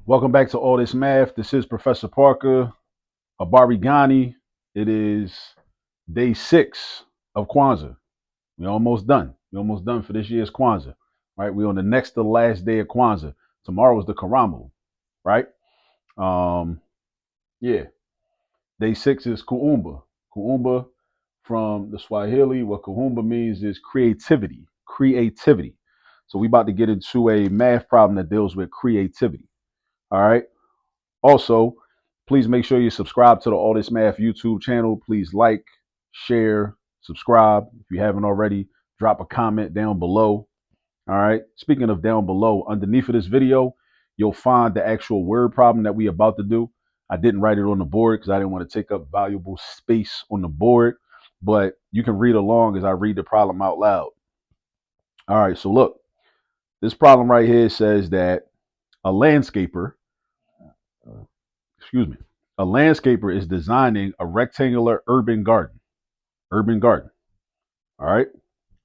Welcome back to All This Math. This is Professor Parker Abarigani. It is day 6 of Kwanzaa. We're almost done. We're almost done for this year's Kwanzaa, right? We're on the next to last day of Kwanzaa. Tomorrow is the Karamu, right? Um, yeah. Day 6 is Kuumba. Kuumba from the Swahili. What Kuumba means is creativity. Creativity. So we about to get into a math problem that deals with creativity. All right. Also, please make sure you subscribe to the All This Math YouTube channel. Please like, share, subscribe. If you haven't already, drop a comment down below. All right. Speaking of down below, underneath of this video, you'll find the actual word problem that we about to do. I didn't write it on the board because I didn't want to take up valuable space on the board, but you can read along as I read the problem out loud. All right. So look, this problem right here says that a landscaper excuse me, a landscaper is designing a rectangular urban garden. Urban garden. All right.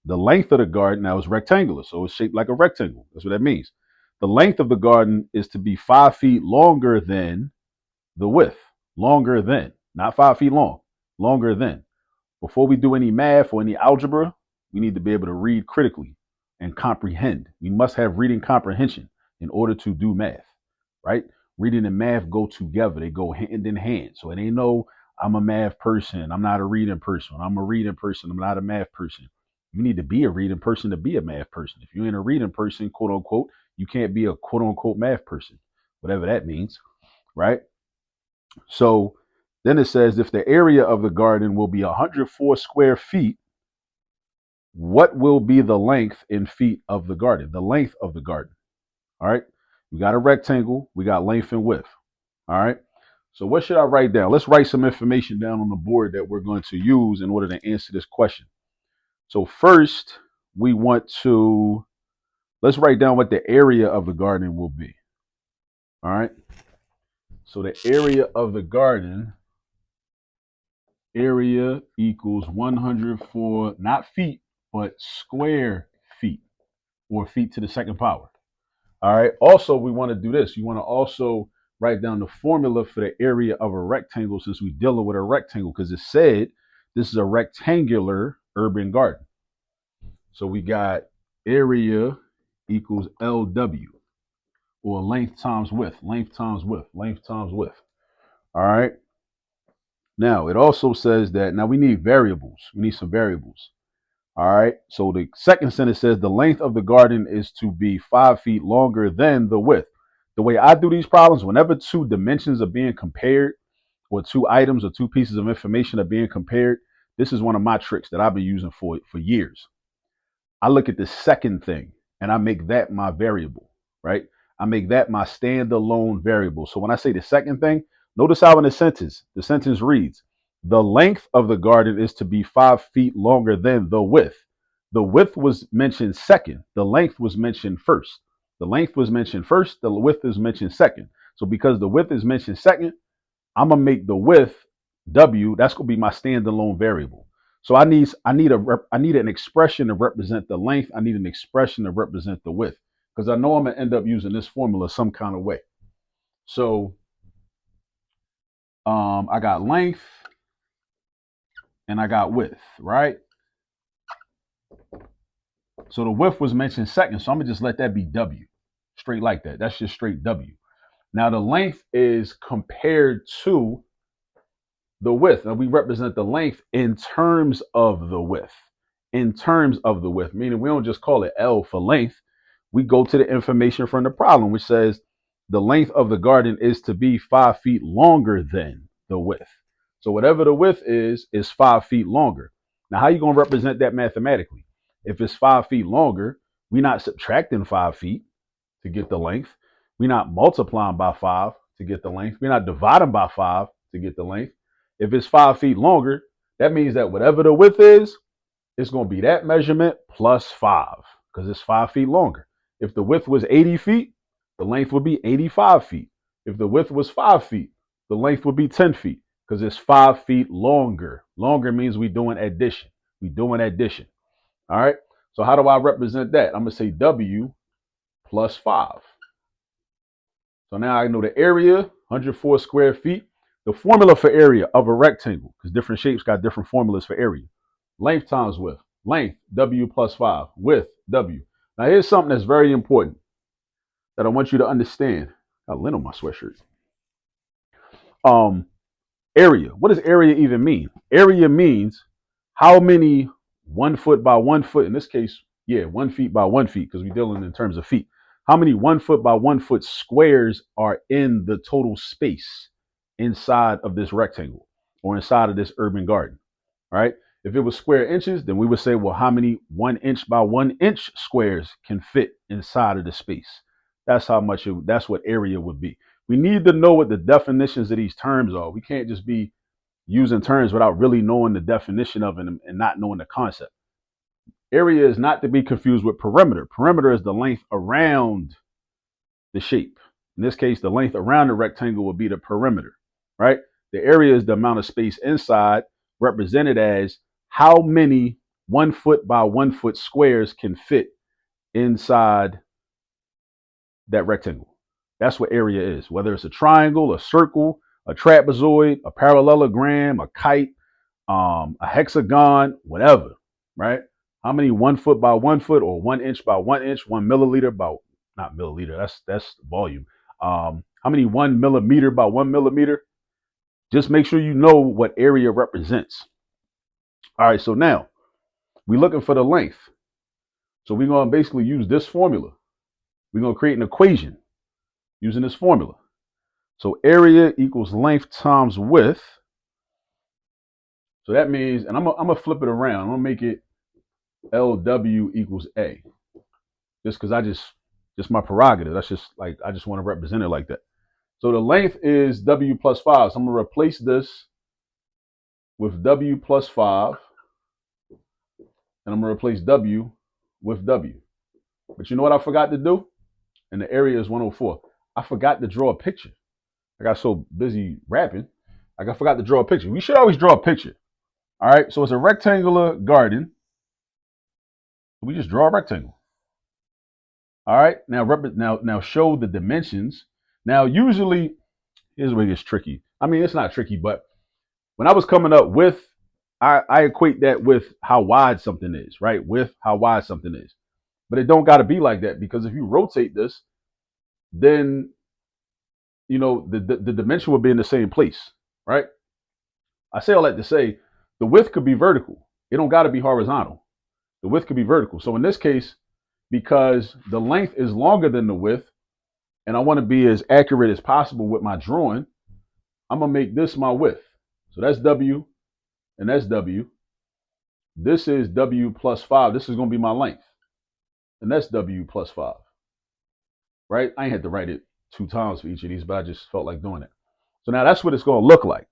The length of the garden now is rectangular, so it's shaped like a rectangle. That's what that means. The length of the garden is to be 5 feet longer than the width. Longer than, not 5 feet long. Longer than. Before we do any math or any algebra, we need to be able to read critically and comprehend. We must have reading comprehension in order to do math, right? Reading and math go together. They go hand in hand. So it ain't no, I'm a math person. I'm not a reading person. I'm a reading person. I'm not a math person. You need to be a reading person to be a math person. If you ain't a reading person, quote unquote, you can't be a quote unquote math person, whatever that means, right? So then it says if the area of the garden will be 104 square feet, what will be the length in feet of the garden? The length of the garden. All right. We got a rectangle. We got length and width. All right. So what should I write down? Let's write some information down on the board that we're going to use in order to answer this question. So first, we want to let's write down what the area of the garden will be. All right. So the area of the garden, area equals 104, not feet, but square feet or feet to the second power. All right. Also, we want to do this. You want to also write down the formula for the area of a rectangle since we're dealing with a rectangle because it said this is a rectangular urban garden. So we got area equals LW or length times width, length times width, length times width. All right. Now it also says that now we need variables. We need some variables. All right. So the second sentence says the length of the garden is to be 5 feet longer than the width. The way I do these problems, whenever two dimensions are being compared, or two items or two pieces of information are being compared, this is one of my tricks that I've been using for years. I look at the second thing and I make that my variable, right? I make that my standalone variable. So when I say the second thing, notice how in the sentence reads, the length of the garden is to be 5 feet longer than the width. The width was mentioned second. The length was mentioned first. The length was mentioned first. The width is mentioned second. So because the width is mentioned second, I'm gonna make the width W. That's gonna be my standalone variable. So I need an expression to represent the length. I need an expression to represent the width because I know I'm gonna end up using this formula some kind of way. So I got length and I got width, right? So the width was mentioned second, so I'm gonna just let that be W, straight like that. That's just straight W. Now the length is compared to the width, and we represent the length in terms of the width. In terms of the width, meaning we don't just call it L for length. We go to the information from the problem, which says the length of the garden is to be 5 feet longer than the width. So whatever the width is 5 feet longer. Now, how are you going to represent that mathematically? If it's 5 feet longer, we're not subtracting 5 feet to get the length. We're not multiplying by 5 to get the length. We're not dividing by 5 to get the length. If it's 5 feet longer, that means that whatever the width is, it's going to be that measurement plus 5 because it's 5 feet longer. If the width was 80 feet, the length would be 85 feet. If the width was 5 feet, the length would be 10 feet because it's 5 feet longer. Longer means we're doing addition. We're doing addition. All right. So how do I represent that? I'm going to say W plus 5. So now I know the area, 104 square feet. The formula for area of a rectangle, because different shapes got different formulas for area. Length times width. Length, W plus 5. Width, W. Now here's something that's very important that I want you to understand. I got lint on my sweatshirt. Area. What does area even mean? Area means how many 1 foot by 1 foot, in this case, 1 feet by 1 feet, because we're dealing in terms of feet. How many 1 foot by 1 foot squares are in the total space inside of this rectangle or inside of this urban garden? Right? If it was square inches, then we would say, well, how many 1 inch by 1 inch squares can fit inside of the space? That's how much that's what area would be. We need to know what the definitions of these terms are. We can't just be using terms without really knowing the definition of them and not knowing the concept. Area is not to be confused with perimeter. Perimeter is the length around the shape. In this case, the length around the rectangle would be the perimeter, right? The area is the amount of space inside, represented as how many 1 foot by 1 foot squares can fit inside that rectangle. That's what area is. Whether it's a triangle, a circle, a trapezoid, a parallelogram, a kite, a hexagon, whatever, right? How many 1 foot by 1 foot or 1 inch by 1 inch, 1 milliliter by not milliliter, that's volume. How many 1 millimeter by 1 millimeter? Just make sure you know what area represents. All right, so now we're looking for the length. So we're going to basically use this formula. We're going to create an equation using this formula. So area equals length times width. So that means, and I'm going to flip it around. I'm going to make it LW equals A. Just because just my prerogative. That's just like, I just want to represent it like that. So the length is W plus 5. So I'm going to replace this with W plus 5. And I'm going to replace W with W. But you know what I forgot to do? And the area is 104. I forgot to draw a picture. I got so busy rapping. I forgot to draw a picture. We should always draw a picture. All right. So it's a rectangular garden. We just draw a rectangle. All right. Now show the dimensions. Now, usually, here's where it gets tricky. I mean, it's not tricky, but when I was coming up with, I equate that with how wide something is, right? With how wide something is. But it don't got to be like that, because if you rotate this, then, you know, the dimension will be in the same place, right? I say all that to say the width could be vertical. It don't got to be horizontal. The width could be vertical. So in this case, because the length is longer than the width, and I want to be as accurate as possible with my drawing, I'm going to make this my width. So that's W, and that's W. This is W plus 5. This is going to be my length. And that's W plus 5. Right? I ain't had to write it 2 times for each of these, but I just felt like doing it. So now that's what it's going to look like.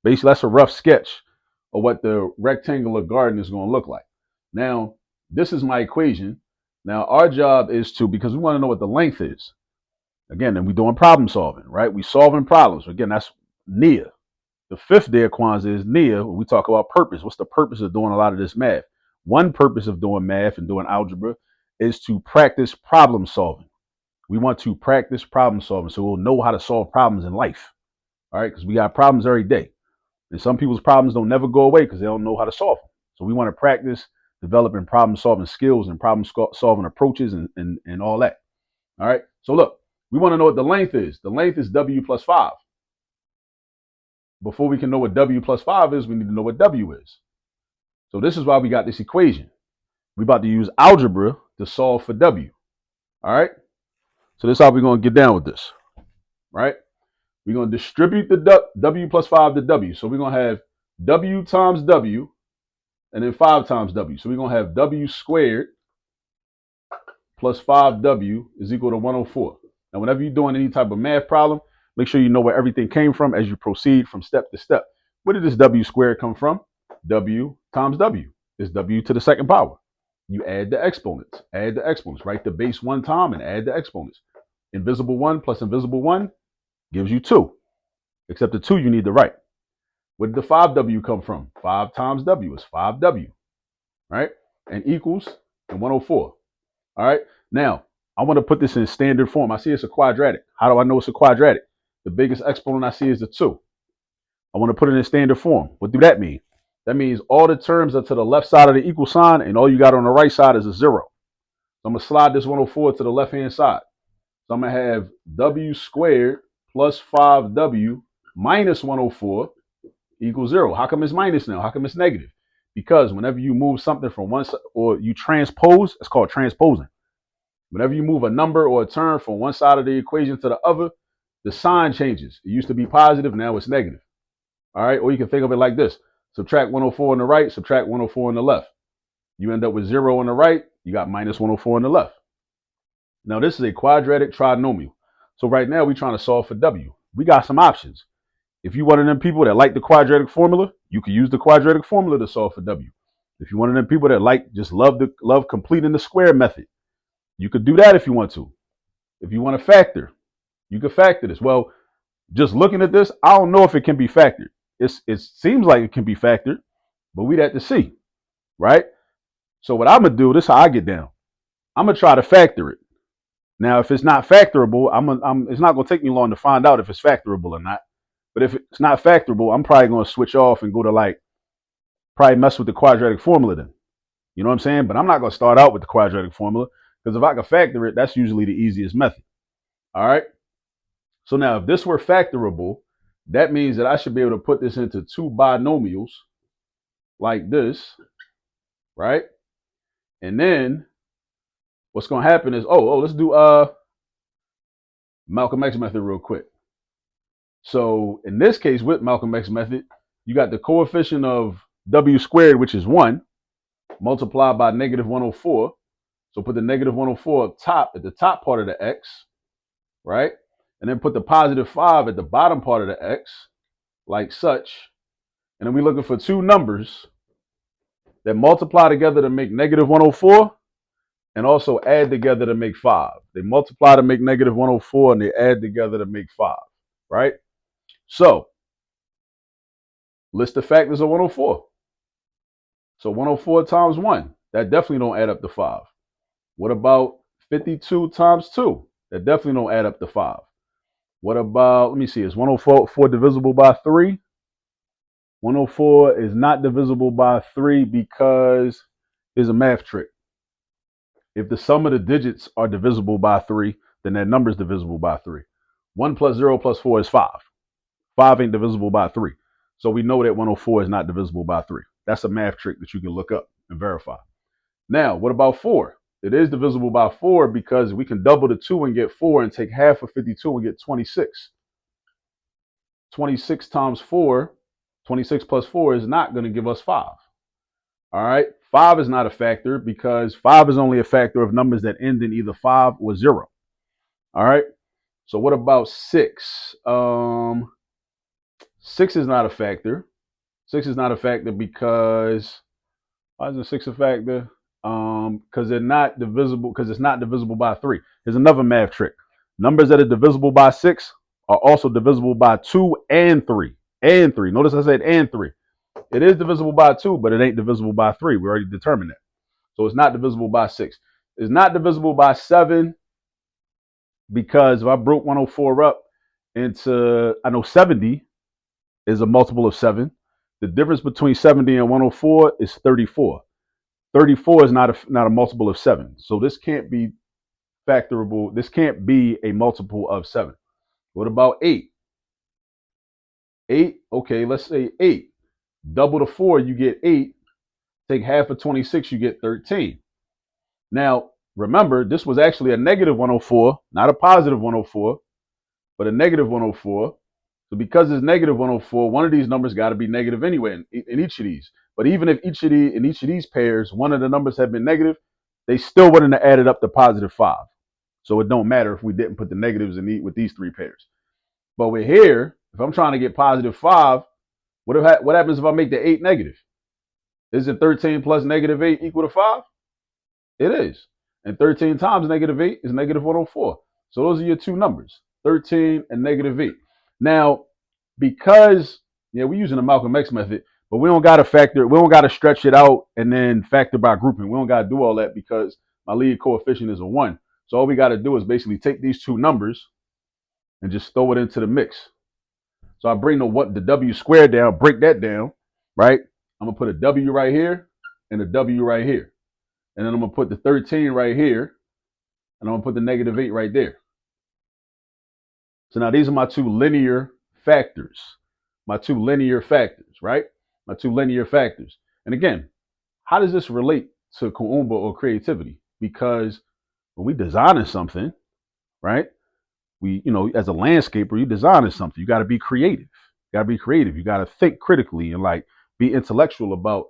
Basically, that's a rough sketch of what the rectangular garden is going to look like. Now, this is my equation. Now, our job is to, because we want to know what the length is. Again, and we're doing problem solving, right? We're solving problems. Again, that's Nia. The 5th day of Kwanzaa is Nia, when we talk about purpose. What's the purpose of doing a lot of this math? One purpose of doing math and doing algebra is to practice problem solving. We want to practice problem solving so we'll know how to solve problems in life. All right, because we got problems every day. And some people's problems don't never go away because they don't know how to solve them. So we want to practice developing problem solving skills and problem solving approaches and all that. All right, so look, we want to know what the length is. The length is W plus 5. Before we can know what W plus 5 is, we need to know what W is. So this is why we got this equation. We're about to use algebra to solve for W. All right, so this is how we're going to get down with this. Right? We're going to distribute the W plus 5 to W. So we're going to have W times W and then 5 times W. So we're going to have W squared plus 5W is equal to 104. Now, whenever you're doing any type of math problem, make sure you know where everything came from as you proceed from step to step. Where did this W squared come from? W times W is W to the 2nd power. You add the exponents. Add the exponents. Write the base 1 time and add the exponents. Invisible 1 plus invisible 1 gives you 2. Except the 2 you need to write. Where did the 5W come from? 5 times W is 5W. Right? And equals and 104. All right. Now, I want to put this in standard form. I see it's a quadratic. How do I know it's a quadratic? The biggest exponent I see is the 2. I want to put it in standard form. What do that mean? That means all the terms are to the left side of the equal sign, and all you got on the right side is a 0. So I'm going to slide this 104 to the left-hand side. So I'm going to have w squared plus 5w minus 104 equals 0. How come it's minus now? How come it's negative? Because whenever you move something from one side, or you transpose, it's called transposing. Whenever you move a number or a term from one side of the equation to the other, the sign changes. It used to be positive, now it's negative. All right, or you can think of it like this. Subtract 104 on the right, subtract 104 on the left. You end up with 0 on the right, you got minus 104 on the left. Now, this is a quadratic trinomial. So right now, we're trying to solve for w. We got some options. If you're one of them people that like the quadratic formula, you can use the quadratic formula to solve for w. If you're one of them people that love completing the square method, you could do that if you want to. If you want to factor, you could factor this. Well, just looking at this, I don't know if it can be factored. It seems like it can be factored, but we'd have to see, right? So what I'm gonna do, this is how I get down. I'm gonna try to factor it. Now, if it's not factorable, it's not gonna take me long to find out if it's factorable or not. But if it's not factorable, I'm probably gonna switch off and go to probably mess with the quadratic formula then. You know what I'm saying? But I'm not gonna start out with the quadratic formula because if I can factor it, that's usually the easiest method. All right. So now, if this were factorable, that means that I should be able to put this into 2 binomials like this, right? And then what's going to happen is, let's do Malcolm X method real quick. So in this case, with Malcolm X method, you got the coefficient of w squared, which is 1, multiplied by negative 104. So put the negative 104 up top at the top part of the x, right? And then put the positive 5 at the bottom part of the x, like such. And then we're looking for 2 numbers that multiply together to make negative 104 and also add together to make 5. They multiply to make negative 104 and they add together to make 5, right? So list the factors of 104. So 104 times 1, that definitely don't add up to 5. What about 52 times 2? That definitely don't add up to 5. What about, let me see, is 104 divisible by 3? 104 is not divisible by 3 because it's a math trick. If the sum of the digits are divisible by 3, then that number is divisible by 3. 1 plus 0 plus 4 is 5. 5 ain't divisible by 3. So we know that 104 is not divisible by 3. That's a math trick that you can look up and verify. Now, what about 4? It is divisible by 4 because we can double the 2 and get 4 and take half of 52 and get 26. 26 times 4, 26 plus 4 is not going to give us 5. All right. 5 is not a factor because 5 is only a factor of numbers that end in either 5 or 0. All right. So what about 6? 6 is not a factor. 6 is not a factor because why isn't 6 a factor? Because they're not divisible, because it's not divisible by 3. There's another math trick. Numbers that are divisible by 6 are also divisible by 2 and 3. And 3. Notice I said and 3. It is divisible by 2, but it ain't divisible by 3. We already determined that. So it's not divisible by 6. It's not divisible by 7 because if I broke 104 up into, I know 70 is a multiple of 7. The difference between 70 and 104 is 34. 34 is not a multiple of 7. So this can't be factorable. This can't be a multiple of 7. What about 8? 8, okay, let's say 8. Double the 4, you get 8. Take half of 26, you get 13. Now, remember, this was actually a negative 104, not a positive 104, but a negative 104. So because it's negative 104, one of these numbers got to be negative anyway in each of these. But even if in each of these pairs, one of the numbers had been negative, they still wouldn't have added up to positive 5. So it don't matter if we didn't put the negatives in with these 3 pairs. But with here, if I'm trying to get positive 5, what happens if I make the 8 negative? Isn't 13 plus negative 8 equal to 5? It is. And 13 times negative 8 is negative 104. So those are your 2 numbers, 13 and negative 8. Now, because, we're using the Malcolm X method, but we don't got to factor, we don't got to stretch it out and then factor by grouping. We don't got to do all that because my lead coefficient is a 1. So all we got to do is basically take these two numbers and just throw it into the mix. So I bring the W squared down, break that down, right? I'm gonna put a W right here and a W right here. And then I'm gonna put the 13 right here, and I'm gonna put the -8 right there. So now these are my two linear factors. My two linear factors, right? My two linear factors. And again, how does this relate to Kuumba or creativity? Because when we designing something, right? As a landscaper, you designing something. You got to be creative. You got to be creative. You got to think critically and like be intellectual about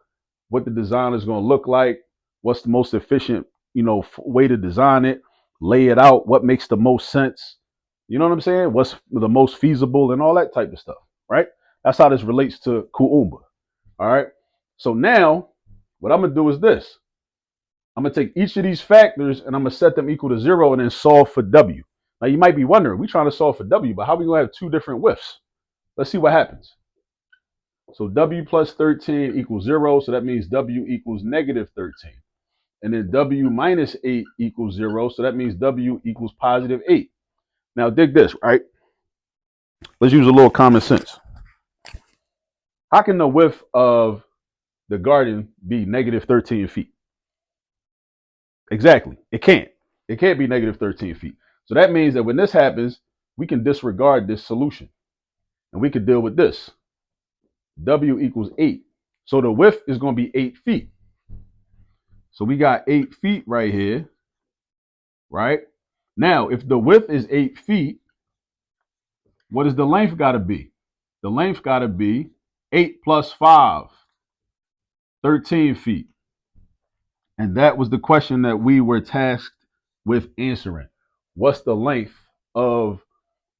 what the design is going to look like. What's the most efficient, way to design it, lay it out. What makes the most sense? You know what I'm saying? What's the most feasible and all that type of stuff, right? That's how this relates to Kuumba. All right. So now, what I'm gonna do is this. I'm gonna take each of these factors and I'm gonna set them equal to 0 and then solve for W. Now you might be wondering, we're trying to solve for W, but how are we gonna have two different widths? Let's see what happens. So W plus 13 equals 0, so that means W equals -13. And then W minus 8 equals 0, so that means W equals +8. Now dig this, right? Let's use a little common sense. How can the width of the garden be -13 feet? Exactly. It can't. It can't be -13 feet. So that means that when this happens, we can disregard this solution and we can deal with this. W equals 8. So the width is going to be 8 feet. So we got 8 feet right here, right? Now, if the width is 8 feet, what does the length got to be? The length got to be 8 plus 5, 13 feet. And that was the question that we were tasked with answering. What's the length of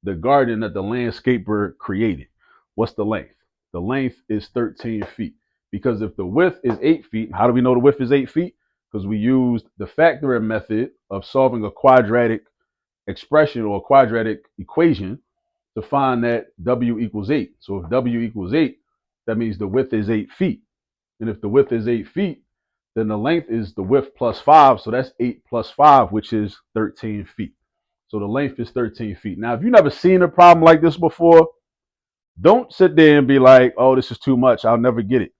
the garden that the landscaper created? What's the length? The length is 13 feet. Because if the width is 8 feet, how do we know the width is 8 feet? Because we used the factoring method of solving a quadratic expression or a quadratic equation to find that W equals 8. So if W equals 8, that means the width is 8 feet. And if the width is 8 feet, then the length is the width plus 5. So that's 8 plus 5, which is 13 feet. So the length is 13 feet. Now, if you've never seen a problem like this before, don't sit there and be like, oh, this is too much. I'll never get it.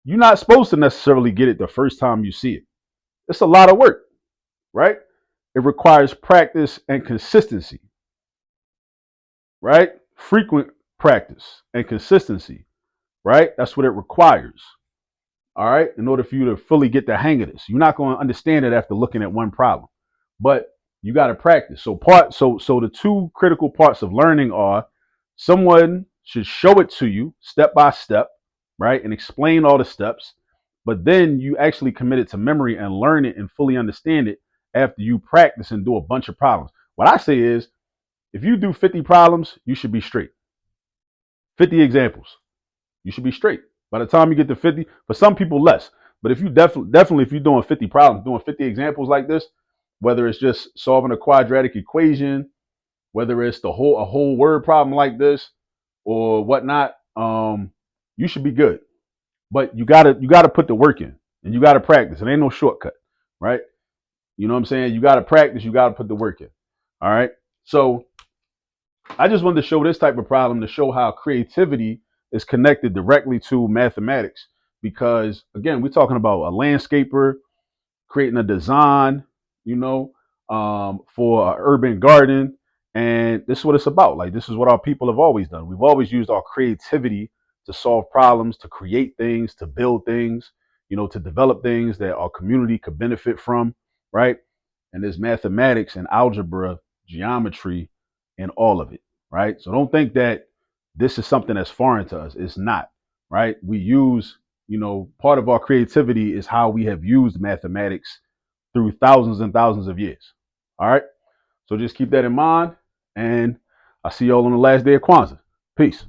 You're not supposed to necessarily get it the first time you see it. It's a lot of work, right? It requires practice and consistency, right? Frequent practice and consistency, right? That's what it requires. All right, in order for you to fully get the hang of this. You're not going to understand it after looking at one problem, but you got to practice. So the two critical parts of learning are someone should show it to you step by step, right, and explain all the steps, but then you actually commit it to memory and learn it and fully understand it after you practice and do a bunch of problems. What I say is, if you do 50 problems, you should be straight. 50 examples, you should be straight. By the time you get to 50, for some people less. But if you definitely if you're doing 50 problems, doing 50 examples like this, whether it's just solving a quadratic equation, whether it's a whole word problem like this or whatnot, you should be good. But you gotta put the work in and you gotta practice. It ain't no shortcut, right? You know what I'm saying? You gotta practice, you gotta put the work in. All right. So I just wanted to show this type of problem to show how creativity is connected directly to mathematics. Because again, we're talking about a landscaper creating a design, for an urban garden. And this is what it's about. Like, this is what our people have always done. We've always used our creativity to solve problems, to create things, to build things, to develop things that our community could benefit from, right? And there's mathematics and algebra, geometry, and all of it, right? So don't think that this is something that's foreign to us. It's not, right? We use, part of our creativity is how we have used mathematics through thousands and thousands of years. All right. So just keep that in mind. And I'll see y'all on the last day of Kwanzaa. Peace.